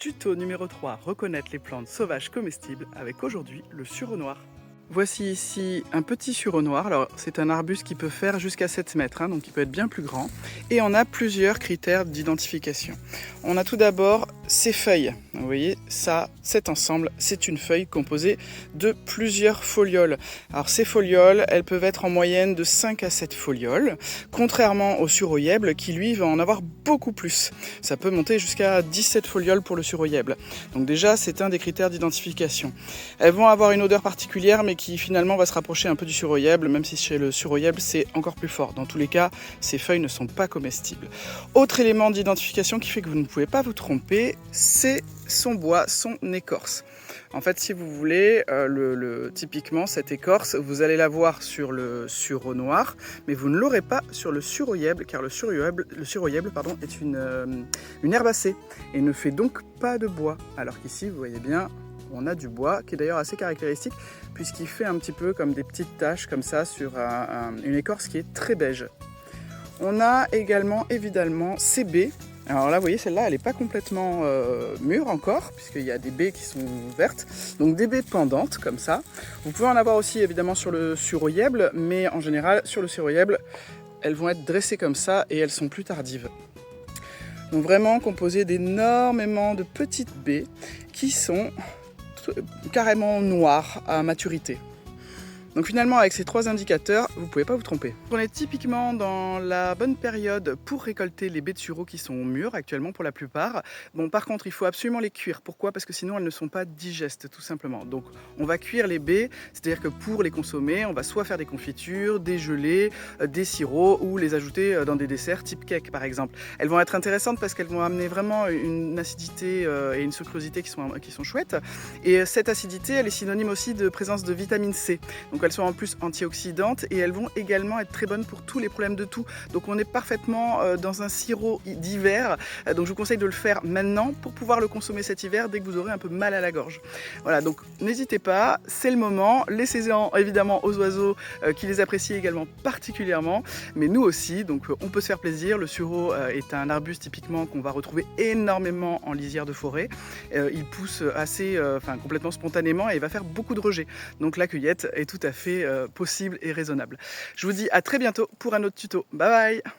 Tuto numéro 3, reconnaître les plantes sauvages comestibles avec aujourd'hui le sureau noir. Voici ici un petit sureau noir. Alors c'est un arbuste qui peut faire jusqu'à 7 mètres, donc il peut être bien plus grand. Et on a plusieurs critères d'identification. On a tout d'abord ses feuilles. Vous voyez, ça, cet ensemble, c'est une feuille composée de plusieurs folioles. Alors ces folioles, elles peuvent être en moyenne de 5 à 7 folioles, contrairement au sureauièble qui lui va en avoir beaucoup plus. Ça peut monter jusqu'à 17 folioles pour le sureauièble. Donc déjà, c'est un des critères d'identification. Elles vont avoir une odeur particulière, mais qui finalement va se rapprocher un peu du sureauièble, même si chez le sureauièble c'est encore plus fort. Dans tous les cas, ces feuilles ne sont pas comestibles. Autre élément d'identification qui fait que vous ne pouvez pas vous tromper, c'est son bois, son écorce. En fait, si vous voulez, typiquement cette écorce, vous allez la voir sur le sureau noir, mais vous ne l'aurez pas sur le sureauièble, car le sureauièble est une herbacée et ne fait donc pas de bois. Alors qu'ici, vous voyez bien, on a du bois qui est d'ailleurs assez caractéristique puisqu'il fait un petit peu comme des petites taches comme ça sur une écorce qui est très beige. On a également évidemment ces baies. Alors là vous voyez, celle-là elle n'est pas complètement mûre encore puisqu'il y a des baies qui sont vertes, donc des baies pendantes comme ça. Vous pouvez en avoir aussi évidemment sur le sureauièble, mais en général sur le sureauièble elles vont être dressées comme ça et elles sont plus tardives. Donc vraiment composées d'énormément de petites baies qui sont carrément noir à maturité. Donc finalement avec ces trois indicateurs, vous ne pouvez pas vous tromper. On est typiquement dans la bonne période pour récolter les baies de sureau qui sont mûres actuellement pour la plupart. Bon par contre il faut absolument les cuire. Pourquoi? Parce que sinon elles ne sont pas digestes tout simplement. Donc on va cuire les baies, c'est-à-dire que pour les consommer, on va soit faire des confitures, des gelées, des sirops ou les ajouter dans des desserts type cake par exemple. Elles vont être intéressantes parce qu'elles vont amener vraiment une acidité et une sucrosité qui sont chouettes. Et cette acidité elle est synonyme aussi de présence de vitamine C. Donc elles sont en plus antioxydantes et elles vont également être très bonnes pour tous les problèmes de toux. Donc on est parfaitement dans un sirop d'hiver. Donc je vous conseille de le faire maintenant pour pouvoir le consommer cet hiver dès que vous aurez un peu mal à la gorge. Voilà, donc n'hésitez pas, c'est le moment. Laissez-en évidemment aux oiseaux qui les apprécient également particulièrement, mais nous aussi, donc on peut se faire plaisir. Le sureau est un arbuste typiquement qu'on va retrouver énormément en lisière de forêt. Il pousse complètement spontanément et il va faire beaucoup de rejets. Donc la cueillette est tout à fait possible et raisonnable. Je vous dis à très bientôt pour un autre tuto. Bye bye!